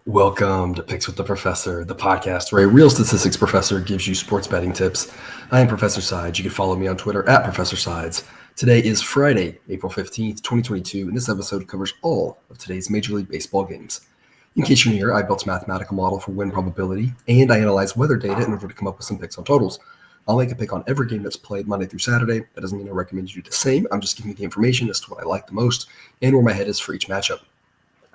Welcome to Picks with the Professor, the podcast where a real statistics professor gives you sports betting tips. I am Professor Sides. You can follow me on Twitter at Professor Sides. Today is Friday, April 15th, 2022, and this episode covers all of today's Major League Baseball games. In case you're new here, I built a mathematical model for win probability, and I analyze weather data in order to come up with some picks on totals. I'll make a pick on every game that's played Monday through Saturday. That doesn't mean I recommend you do the same. I'm just giving you the information as to what I like the most and where my head is for each matchup.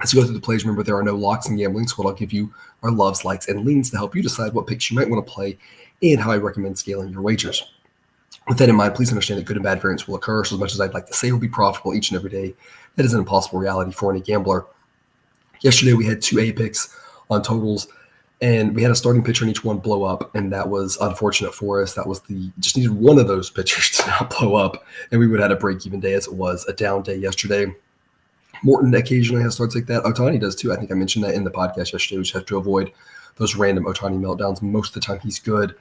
As you go through the plays, remember there are no locks in gambling, so what I'll give you are loves, likes, and leans to help you decide what picks you might want to play and how I recommend scaling your wagers. With that in mind, please understand that good and bad variance will occur, so as much as I'd like to say it will be profitable each and every day, that is an impossible reality for any gambler. Yesterday, we had two A picks on totals, and we had a starting pitcher in each one blow up, and that was unfortunate for us. Just needed one of those pitchers to not blow up, and we would have had a break-even day as it was a down day yesterday. Morton occasionally has starts like that. Ohtani does too. I think I mentioned that in the podcast yesterday. We just have to avoid those random Ohtani meltdowns. Most of the time he's good.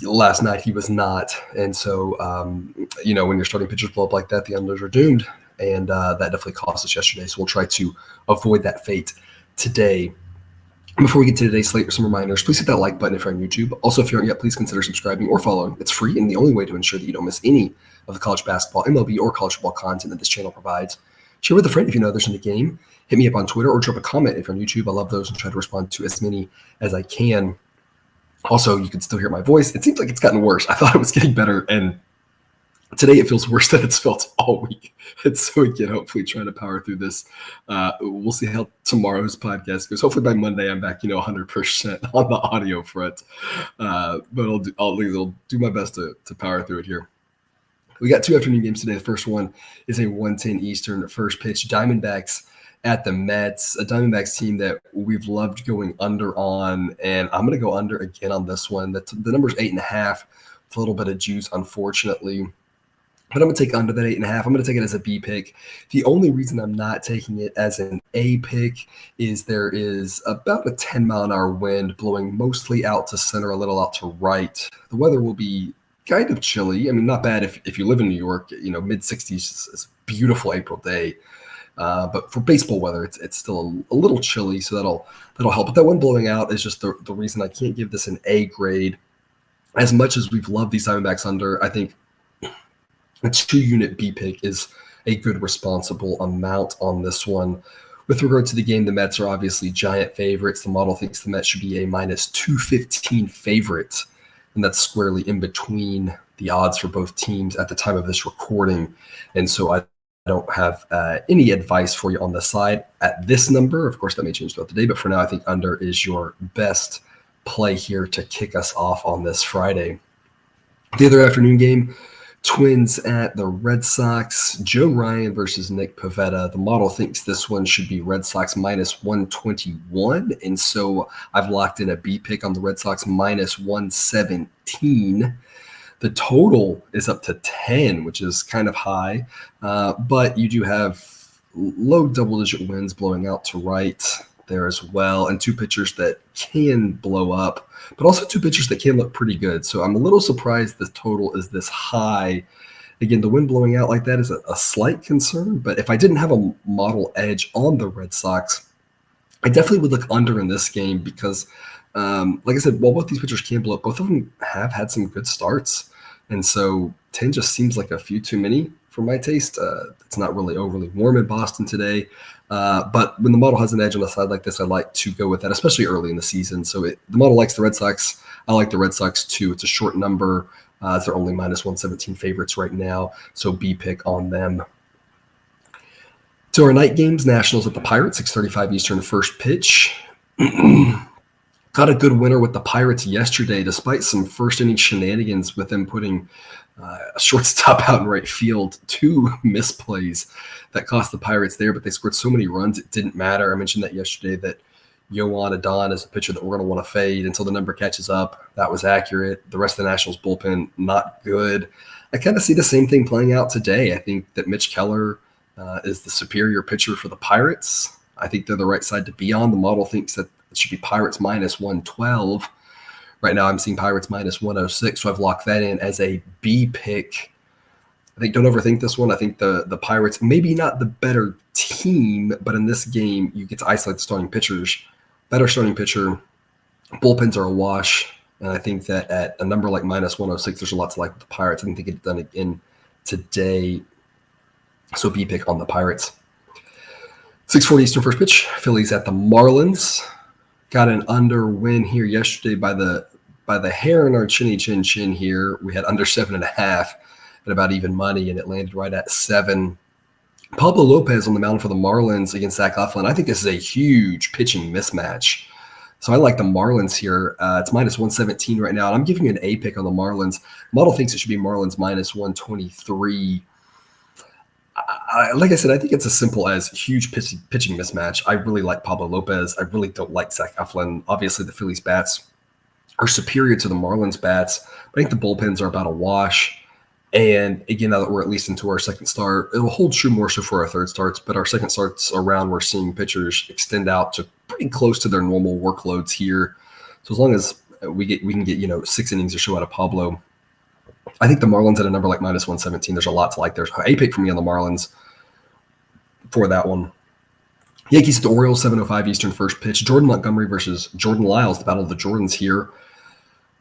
Last night he was not. And so, when your starting pitchers blow up like that, the unders are doomed. And that definitely cost us yesterday. So we'll try to avoid that fate today. Before we get to today's slate, some reminders. Please hit that like button if you're on YouTube. Also, if you aren't yet, please consider subscribing or following. It's free and the only way to ensure that you don't miss any of the college basketball, MLB, or college football content that this channel provides. Share with a friend if you know others in the game. Hit me up on Twitter or drop a comment if you're on YouTube. I love those and try to respond to as many as I can. Also, you can still hear my voice. It seems like it's gotten worse. I thought it was getting better, and today it feels worse than it's felt all week. And so again, hopefully trying to power through this. We'll see how tomorrow's podcast goes. Hopefully by Monday I'm back, 100% on the audio front. But I'll do my best to power through it here. We got two afternoon games today. The first one is a 1:10 Eastern first pitch. Diamondbacks at the Mets, a Diamondbacks team that we've loved going under on, and I'm going to go under again on this one. The number's 8.5 with a little bit of juice, unfortunately. But I'm going to take under that 8.5. I'm going to take it as a B pick. The only reason I'm not taking it as an A pick is there is about a 10-mile-an-hour wind blowing mostly out to center, a little out to right. The weather will be kind of chilly. I mean, not bad if you live in New York. Mid-60s is a beautiful April day. But for baseball weather, it's still a little chilly, so that'll help. But that wind blowing out is just the reason I can't give this an A grade. As much as we've loved these Diamondbacks under, I think a 2-unit B pick is a good responsible amount on this one. With regard to the game, the Mets are obviously giant favorites. The model thinks the Mets should be a minus 215 favorite. And that's squarely in between the odds for both teams at the time of this recording. And so I don't have any advice for you on the side at this number. Of course, that may change throughout the day, but for now, I think under is your best play here to kick us off on this Friday. The other afternoon game, Twins at the Red Sox, Joe Ryan versus Nick Pivetta. The model thinks this one should be Red Sox minus 121, and so I've locked in a B pick on the Red Sox minus 117. The total is up to 10, which is kind of high, but you do have low double-digit winds blowing out to right there as well, and two pitchers that can blow up, but also two pitchers that can look pretty good. So I'm a little surprised the total is this high. Again, the wind blowing out like that is a slight concern, but if I didn't have a model edge on the Red Sox, I definitely would look under in this game because, like I said, while both these pitchers can blow up, both of them have had some good starts. And so 10 just seems like a few too many for my taste. It's not really overly warm in Boston today. But when the model has an edge on the side like this, I like to go with that, especially early in the season. So the model likes the Red Sox. I like the Red Sox too. It's a short number. They're only minus 117 favorites right now. So B pick on them. To our night games, Nationals at the Pirates, 6:35 Eastern first pitch. Got a good winner with the Pirates yesterday, despite some first inning shenanigans with them putting a shortstop out in right field, two misplays that cost the Pirates there, but they scored so many runs it didn't matter. I mentioned that yesterday that Yoan Adon is a pitcher that we're going to want to fade until the number catches up. That was accurate. The rest of the Nationals bullpen, not good. I kind of see the same thing playing out today. I think that Mitch Keller is the superior pitcher for the Pirates. I think they're the right side to be on. The model thinks that it should be Pirates minus 112. Right now I'm seeing Pirates minus 106, so I've locked that in as a B pick. I think don't overthink this one. I think the Pirates, maybe not the better team, but in this game, you get to isolate the starting pitchers better starting pitcher. Bullpens are a wash. And I think that at a number like minus 106, there's a lot to like with the Pirates. I think they get it done again today. So B pick on the Pirates. 6:40 Eastern first pitch. Phillies at the Marlins. Got an under win here yesterday by the hair in our chinny chin chin here. We had under 7.5 at about even money, and it landed right at 7. Pablo Lopez on the mound for the Marlins against Zach Eflin. I think this is a huge pitching mismatch. So I like the Marlins here. It's minus 117 right now, and I'm giving you an A pick on the Marlins. Model thinks it should be Marlins minus 123. Like I said, I think it's as simple as huge pitching mismatch. I really like Pablo Lopez. I really don't like Zach Eflin. Obviously, the Phillies bats are superior to the Marlins bats. But I think the bullpens are about a wash. And again, now that we're at least into our second start, it'll hold true more so for our third starts. But our second starts around, we're seeing pitchers extend out to pretty close to their normal workloads here. So as long as we can get 6 innings or so out of Pablo, I think the Marlins at a number like minus 117, there's a lot to like there. So A pick for me on the Marlins for that one. Yankees at the Orioles, 7:05 Eastern first pitch. Jordan Montgomery versus Jordan Lyles, the battle of the Jordans here.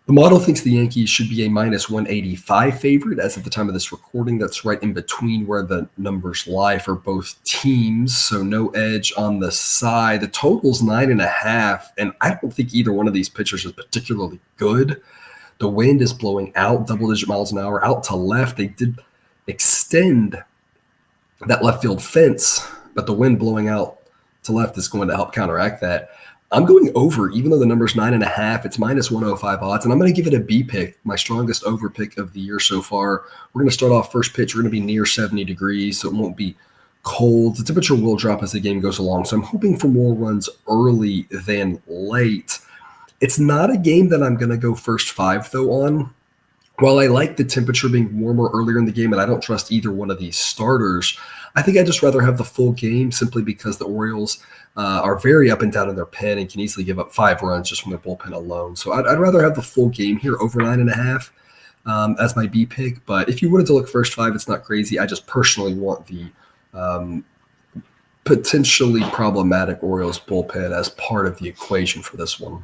The model thinks the Yankees should be a minus 185 favorite. As at the time of this recording, that's right in between where the numbers lie for both teams. So no edge on the side. The total's 9.5, and I don't think either one of these pitchers is particularly good. The wind is blowing out double-digit miles an hour out to left. They did extend that left field fence, but the wind blowing out to left is going to help counteract that. I'm going over, even though the number's 9.5. It's minus 105 odds, and I'm going to give it a B pick, my strongest over pick of the year so far. We're going to start off first pitch. We're going to be near 70 degrees, so it won't be cold. The temperature will drop as the game goes along, so I'm hoping for more runs early than late. It's not a game that I'm going to go first 5, though, on. While I like the temperature being warmer earlier in the game, and I don't trust either one of these starters, I think I'd just rather have the full game simply because the Orioles are very up and down in their pen and can easily give up 5 runs just from their bullpen alone. So I'd rather have the full game here over 9.5 as my B pick. But if you wanted to look first 5, it's not crazy. I just personally want the potentially problematic Orioles bullpen as part of the equation for this one.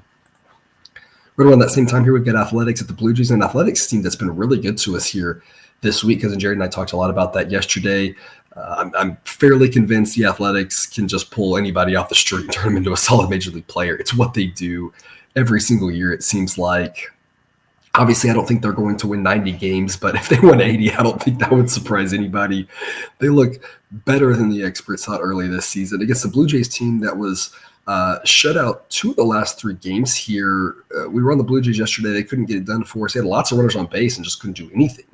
Right around that same time here, we've got Athletics at the Blue Jays, and an Athletics team that's been really good to us here this week. Cousin Jared and I talked a lot about that yesterday. I'm fairly convinced the Athletics can just pull anybody off the street and turn them into a solid major league player. It's what they do every single year, it seems like. Obviously, I don't think they're going to win 90 games, but if they win 80, I don't think that would surprise anybody. They look better than the experts thought early this season against the Blue Jays team that was shut out 2 of the last 3 games here. We were on the Blue Jays yesterday. They couldn't get it done for us. They had lots of runners on base and just couldn't do anything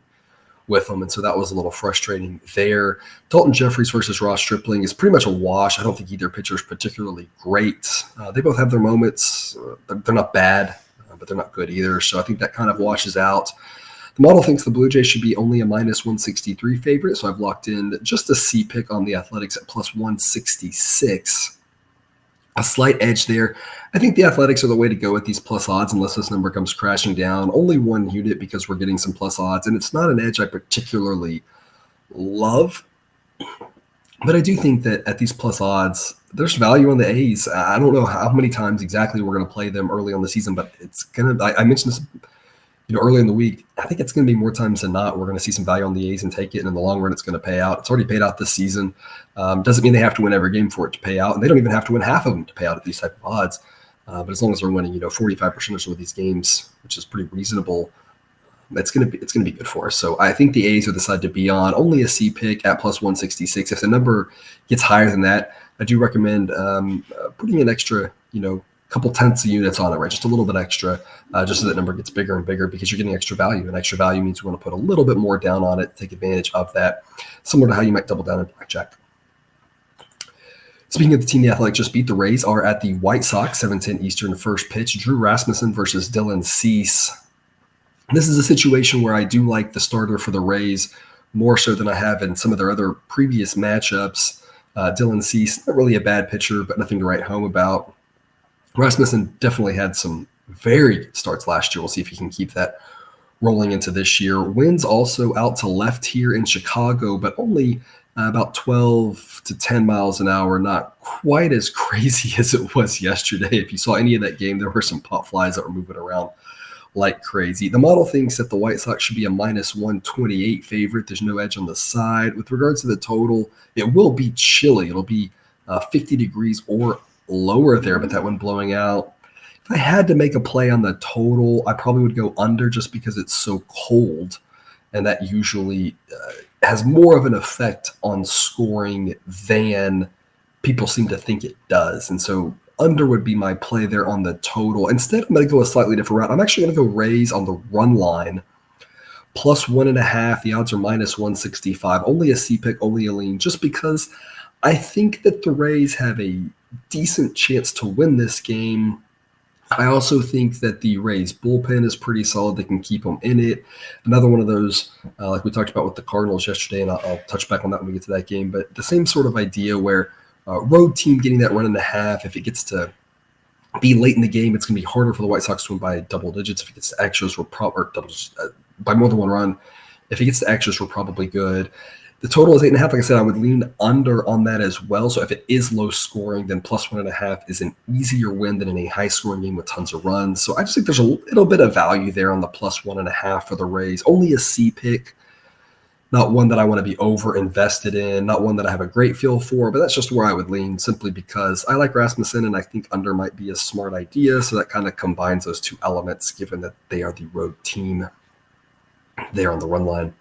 with them, and so that was a little frustrating there. Dalton Jeffries versus Ross Stripling is pretty much a wash. I don't think either pitcher is particularly great. They both have their moments. They're not bad, but they're not good either, so I think that kind of washes out. The model thinks the Blue Jays should be only a minus 163 favorite, so I've locked in just a C pick on the Athletics at plus 166. A slight edge there. I think the Athletics are the way to go at these plus odds unless this number comes crashing down. Only 1 unit because we're getting some plus odds, and it's not an edge I particularly love. But I do think that at these plus odds, there's value on the A's. I don't know how many times exactly we're going to play them early on the season, but it's going to – I mentioned this early in the week. I think it's going to be more times than not we're going to see some value on the A's and take it, and in the long run it's going to pay out. It's already paid out this season. Doesn't mean they have to win every game for it to pay out, and they don't even have to win half of them to pay out at these type of odds. But as long as they're winning 45% or so of these games, which is pretty reasonable, it's going to be good for us. So I think the A's are the side to be on. Only a C pick at plus 166. If the number gets higher than that, I do recommend putting an extra couple tenths of units on it, right? Just a little bit extra, just so that number gets bigger and bigger because you're getting extra value. And extra value means you want to put a little bit more down on it, take advantage of that, similar to how you might double down in blackjack. Speaking of the team the Athletics just beat, the Rays are at the White Sox, 7:10 Eastern first pitch. Drew Rasmussen versus Dylan Cease. This is a situation where I do like the starter for the Rays more so than I have in some of their other previous matchups. Dylan Cease, not really a bad pitcher, but nothing to write home about. Rasmussen definitely had some very good starts last year. We'll see if he can keep that rolling into this year. Wins also out to left here in Chicago, but only about 12 to 10 miles an hour, not quite as crazy as it was yesterday. If you saw any of that game, there were some pop flies that were moving around like crazy. The model thinks that the White Sox should be a minus 128 favorite. There's no edge on the side. With regards to the total, it will be chilly. It'll be 50 degrees or lower there, but that one blowing out. If I had to make a play on the total, I probably would go under just because it's so cold, and that usually has more of an effect on scoring than people seem to think it does. And so under would be my play there on the total. Instead, I'm going to go a slightly different route. I'm actually going to go Rays on the run line, plus 1.5. The odds are minus 165. Only a C pick, only a lean, just because I think that the Rays have a decent chance to win this game. I also think that the Rays bullpen is pretty solid. They can keep them in it. Another one of those, like we talked about with the Cardinals yesterday, and I'll touch back on that when we get to that game, but the same sort of idea where road team getting that 1.5, if it gets to be late in the game, it's going to be harder for the White Sox to win by double digits. If it gets to extras, by more than one run. If it gets to extras, we're probably good. The total is 8.5. Like I said, I would lean under on that as well. So if it is low scoring, then plus 1.5 is an easier win than in a high scoring game with tons of runs. So I just think there's a little bit of value there on the plus 1.5 for the Rays. Only a C pick, not one that I want to be over invested in, not one that I have a great feel for, but that's just where I would lean simply because I like Rasmussen and I think under might be a smart idea. So that kind of combines those two elements given that they are the road team there on the run line.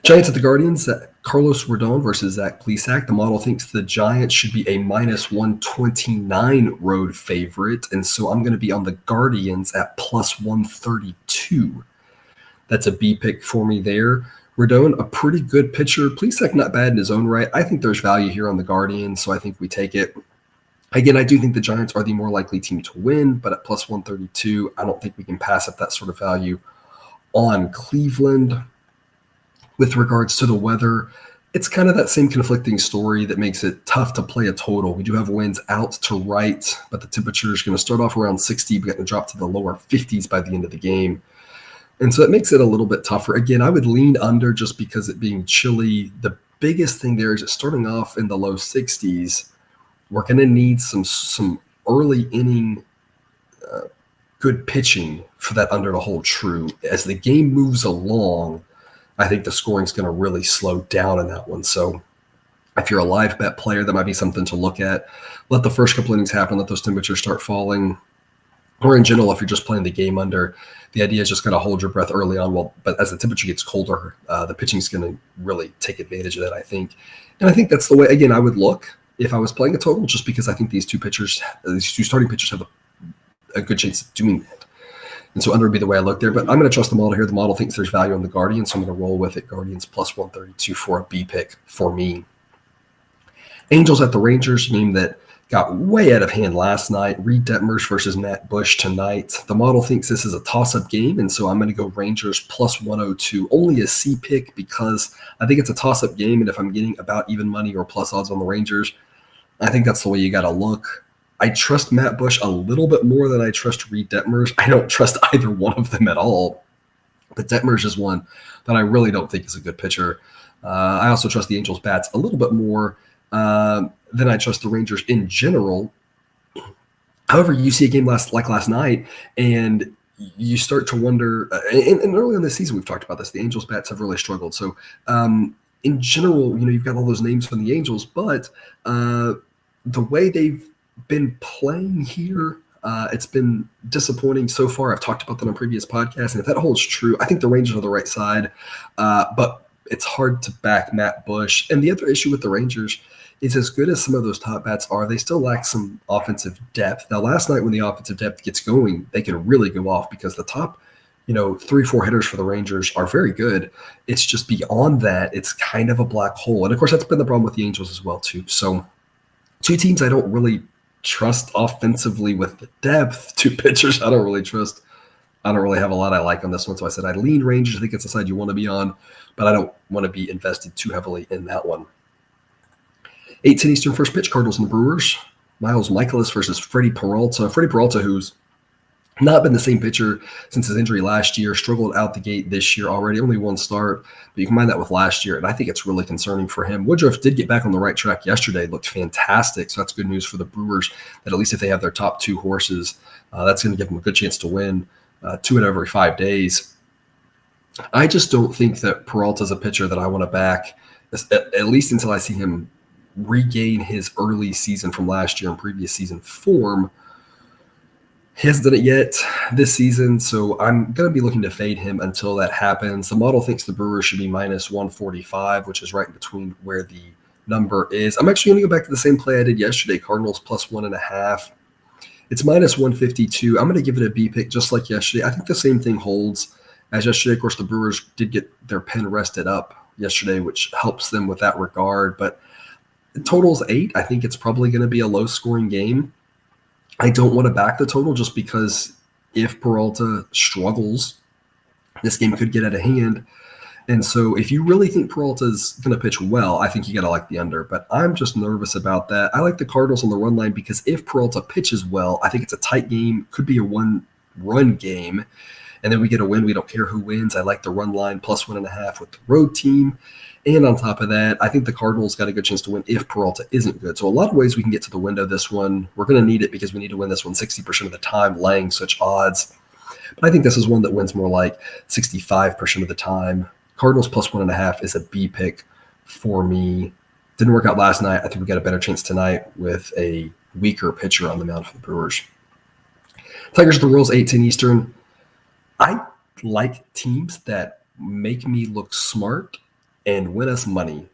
Giants at the Guardians, Carlos Rodon versus Zach Plesac. The model thinks the Giants should be a minus 129 road favorite, and so I'm going to be on the Guardians at plus 132. That's a B pick for me there. Rodon, a pretty good pitcher. Plesac, not bad in his own right. I think there's value here on the Guardians, so I think we take it. Again, I do think the Giants are the more likely team to win, but at plus 132, I don't think we can pass up that sort of value on Cleveland. With regards to the weather, it's kind of that same conflicting story that makes it tough to play a total. We do have winds out to right, but the temperature is going to start off around 60, but going to drop to the lower 50s by the end of the game. And so it makes it a little bit tougher. Again, I would lean under just because it being chilly. The biggest thing there is it's starting off in the low 60s. We're going to need some early inning good pitching for that under to hold true. As the game moves along, I think the scoring is going to really slow down in that one. So if you're a live bet player, that might be something to look at. Let the first couple innings happen. Let those temperatures start falling. Or in general, if you're just playing the game under, the idea is just kind of hold your breath early on. But as the temperature gets colder, the pitching is going to really take advantage of that, I think. And I think that's the way, again, I would look if I was playing a total, just because I think these two starting pitchers have a good chance of doing that. And so under would be the way I look there. But I'm going to trust the model here. The model thinks there's value on the Guardians, so I'm going to roll with it. Guardians plus 132 for a B pick for me. Angels at the Rangers, game that got way out of hand last night. Reed Detmers versus Matt Bush tonight. The model thinks this is a toss-up game, and so I'm going to go Rangers plus 102. Only a C pick because I think it's a toss-up game, and if I'm getting about even money or plus odds on the Rangers, I think that's the way you got to look. I trust Matt Bush a little bit more than I trust Reed Detmers. I don't trust either one of them at all. But Detmers is one that I really don't think is a good pitcher. I also trust the Angels' bats a little bit more than I trust the Rangers in general. However, you see a game like last night, and you start to wonder, and early in the season we've talked about this, the Angels' bats have really struggled. So in general, you've got all those names from the Angels, but the way they've been playing here, it's been disappointing so far. I've talked about that on previous podcasts, and if that holds true, I think the Rangers are the right side, but it's hard to back Matt Bush. And the other issue with the Rangers is, as good as some of those top bats are, they still lack some offensive depth. Now, last night when the offensive depth gets going, they can really go off because the top 3-4 hitters for the Rangers are very good. It's just beyond that, it's kind of a black hole. And of course, that's been the problem with the Angels as well, too. So two teams I don't really trust offensively with the depth. Two pitchers I don't really trust. I don't really have a lot I like on this one. So I said I lean Rangers. I think it's the side you want to be on, but I don't want to be invested too heavily in that one. 8:10 Eastern first pitch, Cardinals and the Brewers. Miles Michaelis versus Freddie Peralta. Freddie Peralta, who's Not been the same pitcher since his injury last year, struggled out the gate this year already, only one start, but you combine that with last year, and I think it's really concerning for him. Woodruff did get back on the right track yesterday, looked fantastic, so that's good news for the Brewers, that at least if they have their top two horses, that's going to give them a good chance to win 2 out of every 5 days. I just don't think that Peralta's a pitcher that I want to back, at least until I see him regain his early season from last year and previous season form. He hasn't done it yet this season, so I'm going to be looking to fade him until that happens. The model thinks the Brewers should be minus 145, which is right in between where the number is. I'm actually going to go back to the same play I did yesterday, Cardinals plus 1.5. It's minus 152. I'm going to give it a B pick just like yesterday. I think the same thing holds as yesterday. Of course, the Brewers did get their pen rested up yesterday, which helps them with that regard. But the total's 8. I think it's probably going to be a low-scoring game. I don't want to back the total just because if Peralta struggles, this game could get out of hand. And so if you really think Peralta's going to pitch well, I think you got to like the under. But I'm just nervous about that. I like the Cardinals on the run line because if Peralta pitches well, I think it's a tight game, could be a one-run game. And then we get a win. We don't care who wins. I like the run line plus 1.5 with the road team. And on top of that, I think the Cardinals got a good chance to win if Peralta isn't good. So a lot of ways we can get to the window this one. We're going to need it because we need to win this one 60% of the time, laying such odds. But I think this is one that wins more like 65% of the time. Cardinals plus 1.5 is a B pick for me. Didn't work out last night. I think we got a better chance tonight with a weaker pitcher on the mound for the Brewers. Tigers at the Royals, 8-10 Eastern. I like teams that make me look smart and win us money.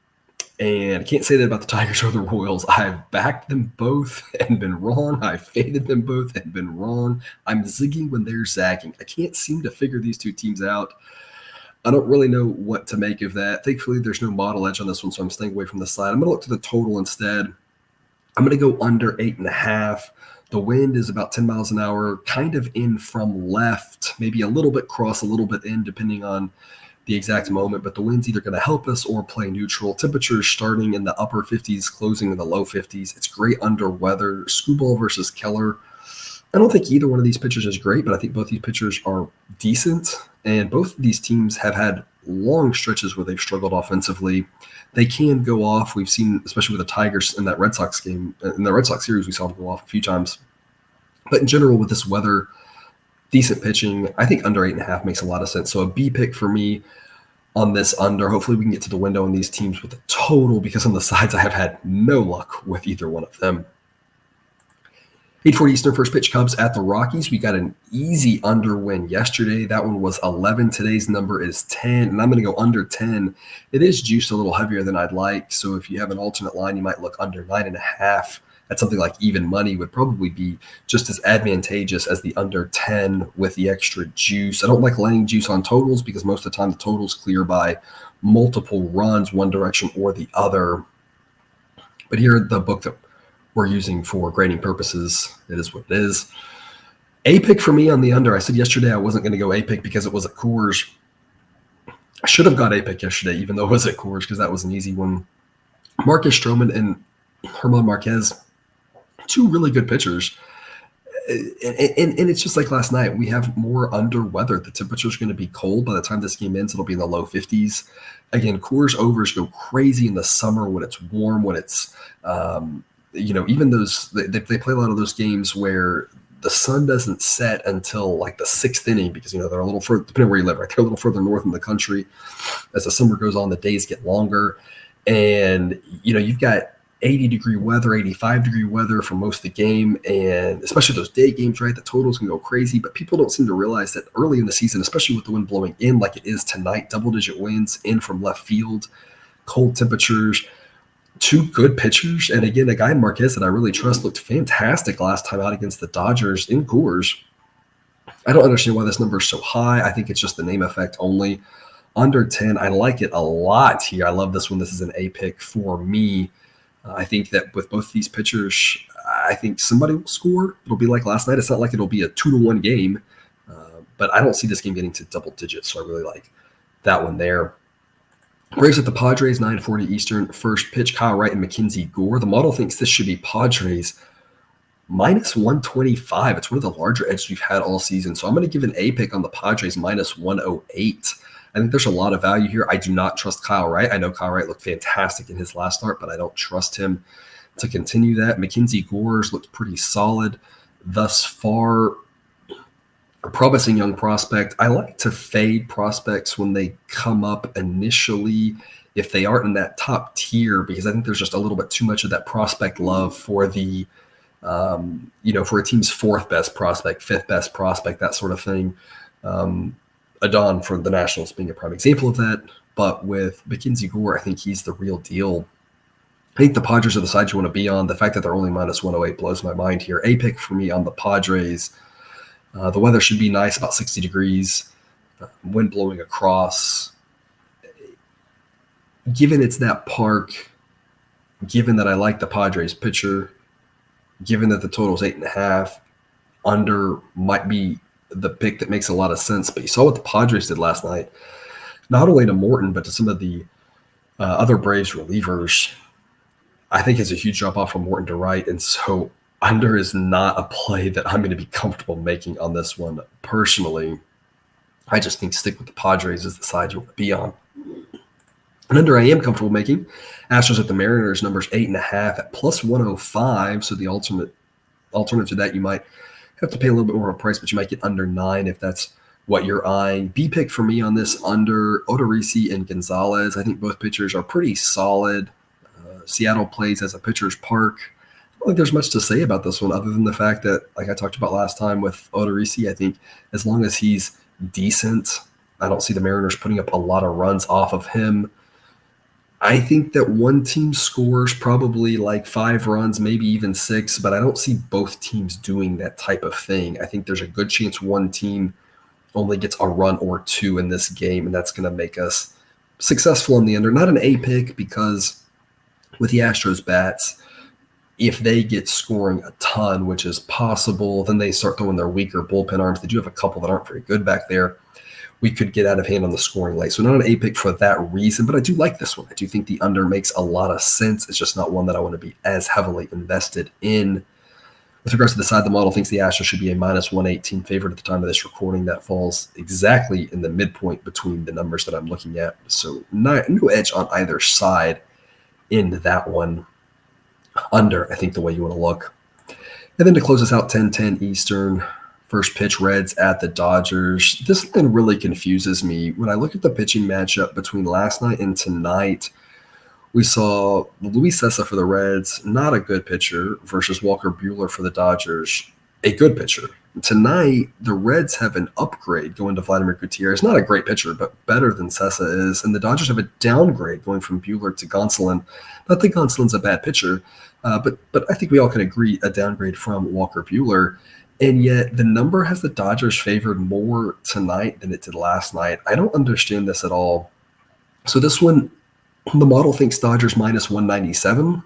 And I can't say that about the Tigers or the Royals. I've backed them both and been wrong. I've faded them both and been wrong. I'm zigging when they're zagging. I can't seem to figure these two teams out. I don't really know what to make of that. Thankfully, there's no model edge on this one, so I'm staying away from the side. I'm going to look to the total instead. I'm going to go under 8.5. The wind is about 10 miles an hour, kind of in from left, maybe a little bit cross, a little bit in, depending on the exact moment, but the wind's either going to help us or play neutral. Temperatures starting in the upper 50s, closing in the low 50s. It's great under weather. Skubal versus Keller. I don't think either one of these pitchers is great, but I think both these pitchers are decent, and both of these teams have had long stretches where they've struggled offensively. They can go off. We've seen, especially with the Tigers in that Red Sox game, in the Red Sox series, we saw them go off a few times. But in general, with this weather, decent pitching, I think under 8.5 makes a lot of sense. So a B pick for me on this under. Hopefully we can get to the window on these teams with a total, because on the sides I have had no luck with either one of them. 8:40 Eastern, first pitch, Cubs at the Rockies. We got an easy under win yesterday. That one was 11. Today's number is 10, and I'm going to go under 10. It is juiced a little heavier than I'd like, so if you have an alternate line, you might look under 9.5. At something like even money would probably be just as advantageous as the under 10 with the extra juice. I don't like laying juice on totals because most of the time the totals clear by multiple runs, one direction or the other. But here, the book that we're using for grading purposes, it is what it is. A pick for me on the under. I said yesterday I wasn't going to go A pick because it was at Coors. I should have got A pick yesterday, even though it was at Coors, because that was an easy one. Marcus Stroman and Herman Marquez, two really good pitchers. And it's just like last night. We have more under weather. The temperature is going to be cold. By the time this game ends, it'll be in the low 50s. Again, Coors overs go crazy in the summer when it's warm, when it's, even those, they play a lot of those games where the sun doesn't set until like the 6th inning because, they're a little further, depending on where you live, right? They're a little further north in the country. As the summer goes on, the days get longer. And, you've got 80-degree weather, 85-degree weather for most of the game, and especially those day games, right? The totals can go crazy, but people don't seem to realize that early in the season, especially with the wind blowing in like it is tonight, double-digit winds in from left field, cold temperatures, two good pitchers, and again, a guy in Marquez that I really trust looked fantastic last time out against the Dodgers in Coors. I don't understand why this number is so high. I think it's just the name effect only. Under 10, I like it a lot here. I love this one. This is an A pick for me. I think that with both these pitchers, I think somebody will score. It'll be like last night. It's not like it'll be a 2-1 game, but I don't see this game getting to double digits, so I really like that one there. Braves at the Padres, 9:40 Eastern, first pitch, Kyle Wright and Mackenzie Gore. The model thinks this should be Padres minus 125. It's one of the larger edges we've had all season. So I'm going to give an A pick on the Padres minus 108. I think there's a lot of value here. I do not trust Kyle Wright. I know Kyle Wright looked fantastic in his last start, but I don't trust him to continue that. Mackenzie Gore's looked pretty solid thus far. A promising young prospect. I like to fade prospects when they come up initially if they aren't in that top tier, because I think there's just a little bit too much of that prospect love for the for a team's fourth best prospect, fifth best prospect, that sort of thing. Adon for the Nationals being a prime example of that. But with Mackenzie Gore, I think he's the real deal. I think the Padres are the side you want to be on. The fact that they're only minus 108 blows my mind here. A pick for me on the Padres. The weather should be nice, about 60 degrees, wind blowing across. Given it's that park, given that I like the Padres pitcher, given that the total is 8.5, under might be the pick that makes a lot of sense. But you saw what the Padres did last night, not only to Morton, but to some of the other Braves relievers. I think it's a huge drop off from Morton to Wright. And so under is not a play that I'm going to be comfortable making on this one. Personally, I just think stick with the Padres as the side you want to be on. And under I am comfortable making. Astros at the Mariners, numbers 8.5 at plus 105. So the alternative to that, you might have to pay a little bit more of a price, but you might get under 9 if that's what you're eyeing. B pick for me on this under Odorizzi and Gonzalez. I think both pitchers are pretty solid. Seattle plays as a pitcher's park. I don't think there's much to say about this one other than the fact that, like I talked about last time with Odorizzi, I think as long as he's decent, I don't see the Mariners putting up a lot of runs off of him. I think that one team scores probably like 5 runs, maybe even 6, but I don't see both teams doing that type of thing. I think there's a good chance one team only gets a run or 2 in this game, and that's going to make us successful in the under. Not an A pick, because with the Astros bats, if they get scoring a ton, which is possible, then they start throwing their weaker bullpen arms. They do have a couple that aren't very good back there. We could get out of hand on the scoring late. So not an A pick for that reason, but I do like this one. I do think the under makes a lot of sense. It's just not one that I want to be as heavily invested in. With regards to the side, the model thinks the Astros should be a minus 118 favorite at the time of this recording. That falls exactly in the midpoint between the numbers that I'm looking at. So no edge on either side in that one. Under, I think, the way you want to look. And then to close us out, 10-10 Eastern, first pitch, Reds at the Dodgers. This thing really confuses me. When I look at the pitching matchup between last night and tonight, we saw Luis Cessa for the Reds, not a good pitcher, versus Walker Buehler for the Dodgers, a good pitcher. Tonight, the Reds have an upgrade going to Vladimir Gutierrez. Not a great pitcher, but better than Cessa is. And the Dodgers have a downgrade going from Buehler to Gonsolin. Not that Gonsolin's a bad pitcher, but I think we all can agree a downgrade from Walker Buehler. And yet the number has the Dodgers favored more tonight than it did last night. I don't understand this at all. So this one, the model thinks Dodgers minus 197.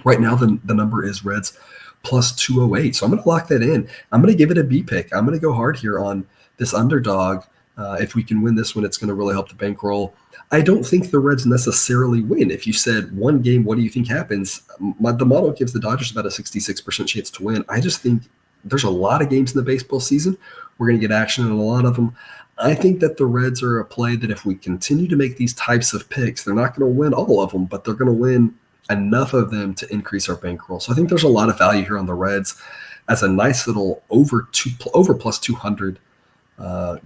Right now, the number is Reds plus 208. So I'm going to lock that in. I'm going to give it a B pick. I'm going to go hard here on this underdog. If we can win this one, it's going to really help the bankroll. I don't think the Reds necessarily win. If you said one game, what do you think happens? The model gives the Dodgers about a 66% chance to win. I just think there's a lot of games in the baseball season. We're going to get action in a lot of them. I think that the Reds are a play that if we continue to make these types of picks, they're not going to win all of them, but they're going to win enough of them to increase our bankroll. So I think there's a lot of value here on the Reds as a nice little over plus 200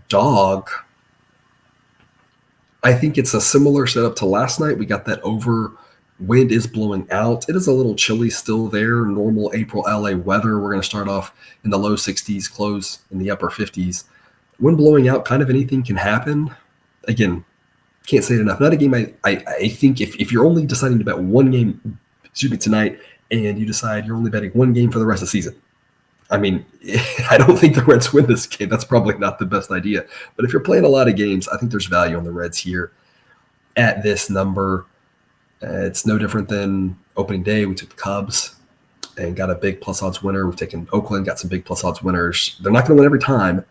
dog. I think it's a similar setup to last night. We got that over. Wind is blowing out. It is a little chilly still there. Normal April LA weather. We're going to start off in the low 60s, close in the upper 50s. Wind blowing out, kind of anything can happen. Again, can't say it enough. Not a game I think if you're only deciding to bet one game, tonight, and you decide you're only betting one game for the rest of the season. I mean, I don't think the Reds win this game. That's probably not the best idea. But if you're playing a lot of games, I think there's value on the Reds here at this number. It's no different than opening day. We took the Cubs and got a big plus odds winner. We've taken Oakland, got some big plus odds winners. They're not going to win every time,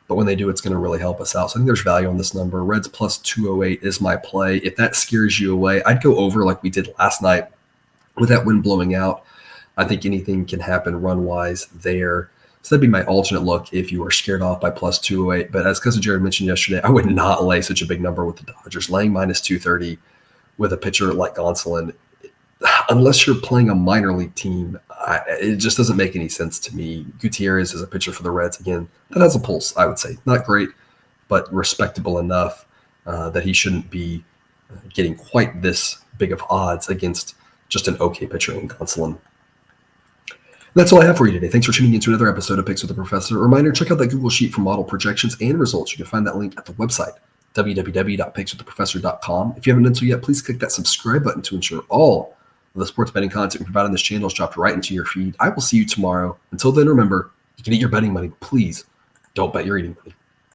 but when they do, it's going to really help us out. So I think there's value on this number. Reds plus 208 is my play. If that scares you away, I'd go over like we did last night with that wind blowing out. I think anything can happen run-wise there. So that'd be my alternate look if you are scared off by plus 208. But as Cousin Jared mentioned yesterday, I would not lay such a big number with the Dodgers. Laying minus 230 with a pitcher like Gonsolin, unless you're playing a minor league team, it just doesn't make any sense to me. Gutierrez is a pitcher for the Reds, again, that has a pulse, I would say. Not great, but respectable enough that he shouldn't be getting quite this big of odds against just an okay pitcher in Gonsolin. That's all I have for you today. Thanks for tuning in to another episode of Picks with the Professor. A reminder, check out that Google Sheet for model projections and results. You can find that link at the website, www.pickswiththeprofessor.com. If you haven't done so yet, please click that subscribe button to ensure all of the sports betting content we provide on this channel is dropped right into your feed. I will see you tomorrow. Until then, remember, you can eat your betting money. Please don't bet your eating money.